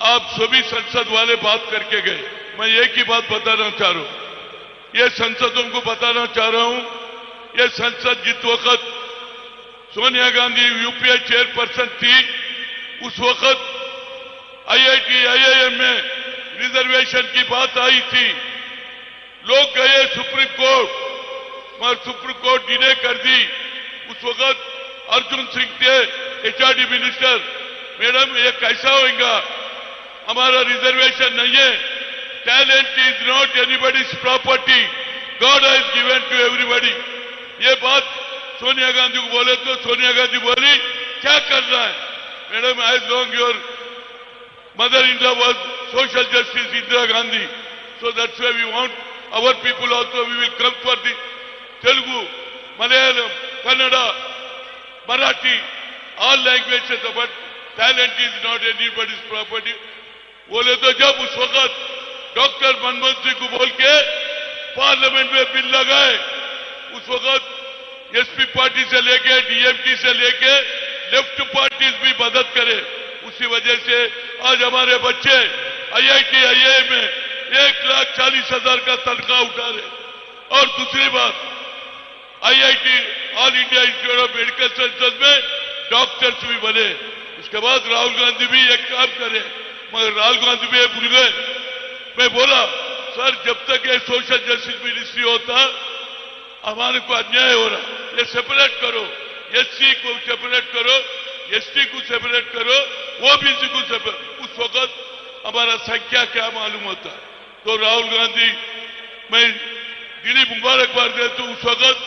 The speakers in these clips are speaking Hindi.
आप सभी संसद वाले बात करके गए। मैं एक ही बात बताना चाह रहा हूं, ये संसदों को बताना चाह रहा हूं, ये संसद जिस वक्त सोनिया गांधी यूपीए चेयरपर्सन थी, उस वक्त आईआईटी आईआईएम में रिजर्वेशन की बात आई थी। लोग गए सुप्रीम कोर्ट, मगर सुप्रीम कोर्ट डिले कर दी। उस वक्त अर्जुन सिंह थे एचआरडी मिनिस्टर। मैडम, ये कैसा होगा? हमारा रिजर्वेशन नहीं है। Talent is not anybody's property, God has given to everybody. ये बात सोनिया गांधी को बोले तो सोनिया गांधी बोली क्या करना है? Madam, as long your mother-in-law was social justice Indira Gandhi, so that's why we want our people also. We will come for the Telugu, Malayalam, Kannada, Marathi, all languages, but talent is not anybody's property. बोले तो जब उस वक्त डॉक्टर मनमोहन सिंह को बोल के पार्लियामेंट में बिल लगाए, उस वक्त एसपी पार्टी से लेके डीएमके से लेके लेफ्ट पार्टीज भी मदद करे। उसी वजह से आज हमारे बच्चे आईआईटी आईआईएम में 1,40,000 का तनख्वाह उठा रहे। और दूसरी बात, IIT all India institute of medical sciences में डॉक्टर्स भी बने। उसके बाद राहुल गांधी भी एक काम करे, मगर राहुल गांधी भी भूल गए। मैं बोला, सर जब तक ये सोशल जस्टिस मिनिस्ट्री होता हमारे को अन्याय हो रहा, ये सेपरेट करो, एससी को सेपरेट करो, एसटी को सेपरेट करो, ओबीसी को सेपरेट। उस वक्त हमारा संख्या क्या मालूम होता? तो राहुल गांधी, मैं दिली मुबारकबाद देता हूं। उस वक्त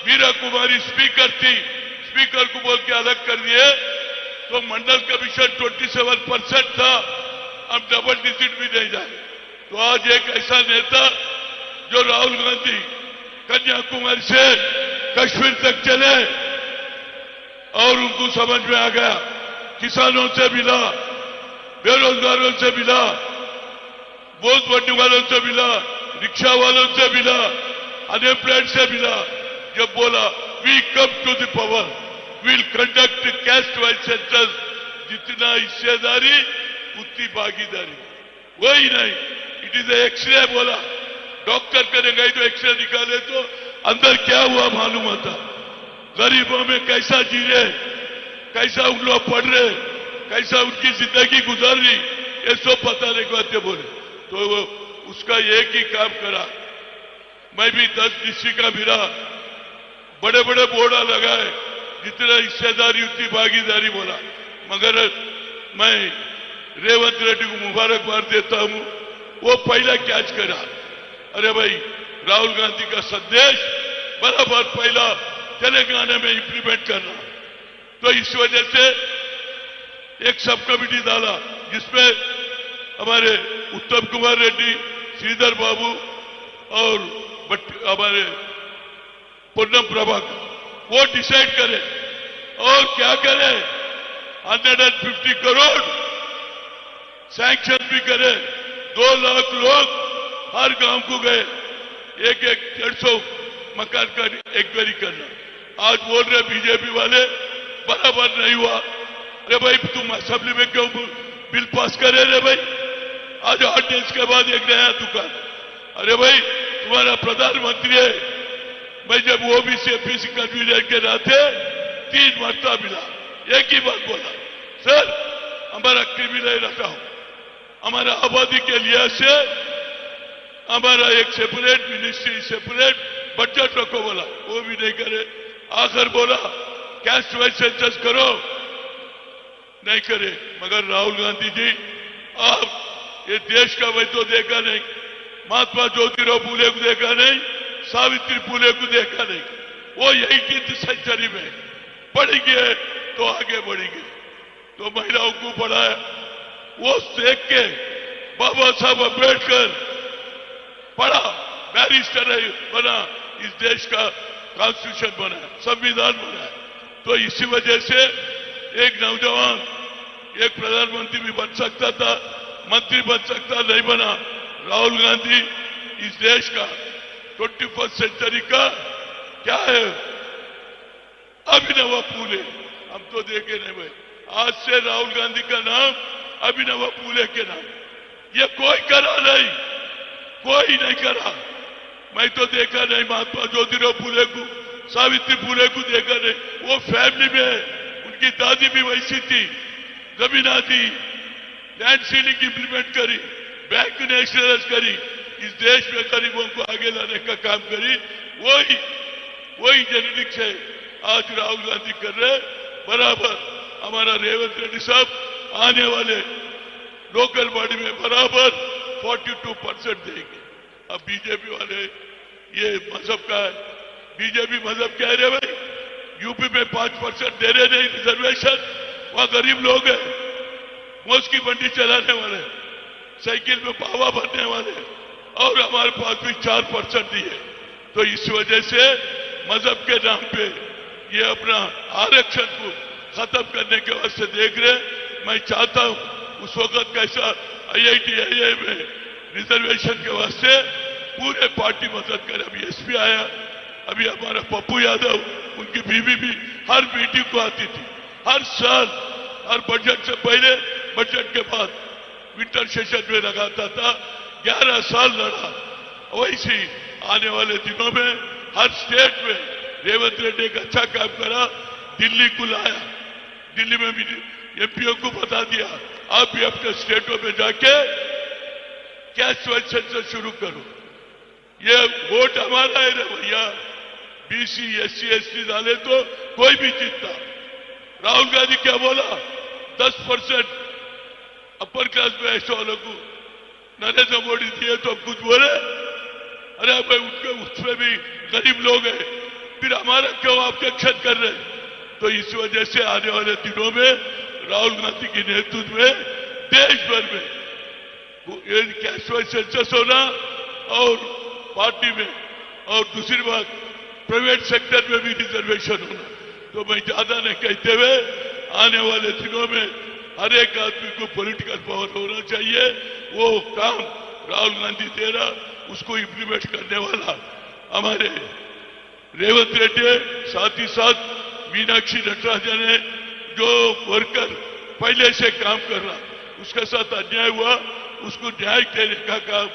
मीरा कुमारी स्पीकर थी, स्पीकर को बोल के अलग कर दिए तो मंडल कमीशन 27% था, अब डबल डिजिट भी नहीं जाए। तो आज एक ऐसा नेता जो राहुल गांधी कन्याकुमारी से कश्मीर तक चले और उनको समझ में आ गया, किसानों से मिला, बेरोजगारों से मिला, बोझ बढ़ने वालों से मिला, रिक्शा वालों से मिला, अनएम्प्लॉयड से मिला। जब बोला we come to the power, will conduct caste wise census, जितना हिस्सेदारी उतनी भागीदारी। वही नहीं, इट इज एक्सरे बोला, डॉक्टर करने गए तो एक्सरे निकाले तो अंदर क्या हुआ मालूम होता। गरीबों में कैसा जी रहे, कैसा उन लोग पढ़ रहे, कैसा उनकी जिंदगी गुजर रही, ये सब बताने के बाद बोले। तो वो उसका एक ही काम करा, मैं भी 10 डिस्ट्रिक्ट का फिरा, बड़े बड़े बोर्डा लगाए, जितना हिस्सेदारी उतनी भागीदारी बोला। मगर मैं रेवंत रेड्डी को मुबारकबाद देता हूं, वो पहला कैच करा। अरे भाई, राहुल गांधी का संदेश बराबर पहला तेलंगाना में इंप्लीमेंट करना। तो इस वजह से एक सब कमेटी डाला, जिसमें हमारे उत्तम कुमार रेड्डी, श्रीधर बाबू और हमारे पूनम प्रभाकर, वो डिसाइड करे और क्या करे, 150 करोड़ सैंक्शन भी करे। 2 लाख लोग हर गांव को गए, एक 150 मकान का एक्वायरी करना। आज बोल रहे बीजेपी वाले बराबर नहीं हुआ। अरे भाई, तुम असेंबली में क्यों बिल पास करे रे भाई? आज 8 दिन के बाद एक नया दुकान। अरे भाई, तुम्हारा प्रधानमंत्री है। मैं जब ओबीसी एफीसी कन्वीनर के नाते 3 मरतबा मिला, एक ही बात बोला, सर हमारा क्रिमिनल हटाओ, हमारा आबादी के लिहाज से हमारा एक सेपरेट मिनिस्ट्री, सेपरेट बजट रखो बोला, वो भी नहीं करे। आखिर बोला कैस्ट वाइज सेंसस करो, नहीं करे। मगर राहुल गांधी जी, आप ये देश का वही तो देखा नहीं, महात्मा ज्योतिराव फूले को देखा नहीं, सावित्री फूले को देखा नहीं। वो 18th सेंचुरी में पढ़ेंगे तो आगे बढ़ेंगे। तो महिलाओं को पढ़ाया, वो देख के बाबा साहब अम्बेडकर पढ़ा, बैरिस्टर बना, इस देश का कॉन्स्टिट्यूशन बना, संविधान बना। तो इसी वजह से एक नौजवान एक प्रधानमंत्री भी बन सकता था, मंत्री बन सकता, नहीं बना। राहुल गांधी इस देश का 21st सेंचुरी का क्या है, अभिनव फूले। हम तो देखे नहीं भाई। आज से राहुल गांधी का नाम अभिनव फूले के नाम। ये कोई करा नहीं, कोई नहीं करा। मैं तो देखा नहीं महात्मा ज्योतिराव फूले को, सावित्री फूले को देखा नहीं। वो फैमिली में उनकी दादी भी वैसी थी, जमीन दी, लैंड सीलिंग इंप्लीमेंट करी, बैंक नेशनलाइज करी, इस देश में गरीबों को आगे लाने का काम करी। वही जेनेटिक्स है आज राहुल गांधी कर रहे। बराबर हमारा रेवंत रेड्डी साहब आने वाले लोकल बॉडी में बराबर 42% देंगे। अब बीजेपी वाले ये मजहब का है, बीजेपी मजहब कह रहे भाई यूपी में 5% दे रहे नहीं रिजर्वेशन, वहां गरीब लोग हैं, मोस की मंडी चलाने वाले, साइकिल में पावा भरने वाले, और हमारे पास भी 4% दिए। तो इस वजह से मजहब के नाम पे ये अपना आरक्षण को खत्म करने के वास्ते देख रहे। मैं चाहता हूं उस वक्त कैसा IIT IA में रिजर्वेशन के वास्ते पूरे पार्टी मदद करे। अभी एसपी आया, अभी हमारा पप्पू यादव, उनकी बीवी भी हर मीटिंग को आती थी, हर साल, हर बजट से पहले, बजट के बाद विंटर सेशन में लगाता था। 11 साल लड़ा। वैसे आने वाले दिनों में हर स्टेट में रेवंत रेड्डी एक अच्छा काम करा, दिल्ली को लाया, दिल्ली में भी एमपीओ को बता दिया आप भी अपने स्टेटों में जाके कैश सेंसस शुरू करो। ये वोट हमारा है रे भैया, BC SC ST डाले तो कोई भी जीतता। राहुल गांधी क्या बोला, 10% अपर क्लास में ऐसे वालों को नरेंद्र मोदी दिए तो अब कुछ बोले। अरे भाई उनके उसमें भी गरीब लोग हैं, फिर हमारा क्यों ऑब्जेक्शन कर रहे हैं? तो इस वजह से आने वाले दिनों में राहुल गांधी के नेतृत्व में देश भर में कैश सेंसस होना और पार्टी में, और दूसरी बात प्राइवेट सेक्टर में भी रिजर्वेशन होना। तो मैं ज्यादा नहीं कहते हुए आने वाले दिनों में हर एक आदमी को पॉलिटिकल पावर होना चाहिए। वो काम राहुल गांधी दे रहा, उसको इंप्लीमेंट करने वाला हमारे रेवंत रेड्डी, साथ ही साथ मीनाक्षी नटराजन है, जो वर्कर पहले से काम कर रहा, उसके साथ अन्याय हुआ, उसको न्याय देने का काम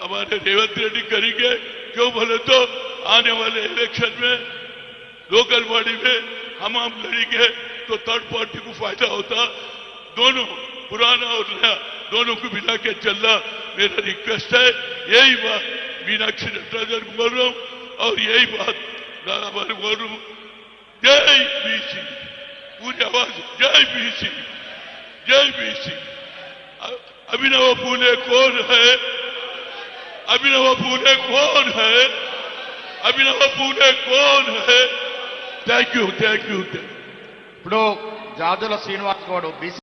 हमारे रेवंत रेड्डी करेंगे। क्यों बोले तो आने वाले इलेक्शन में लोकल बॉडी में हम लड़ेंगे तो थर्ड पार्टी को फायदा होता। दोनों पुराना और नया दोनों को मिला के चलना मेरा रिक्वेस्ट है। यही बात मीनाक्षी नटराजन को बोल रहा हूं और यही बात हमारे बोल रहा हूं। जय BC, पूरी आवाज जय BC, जय BC। अभिनव फूले कौन है? अभिनव फूले कौन है? अभिनव फूले कौन है? Thank you. ఇప్పుడు జాజుల శ్రీనివాస్ గౌడ్ BC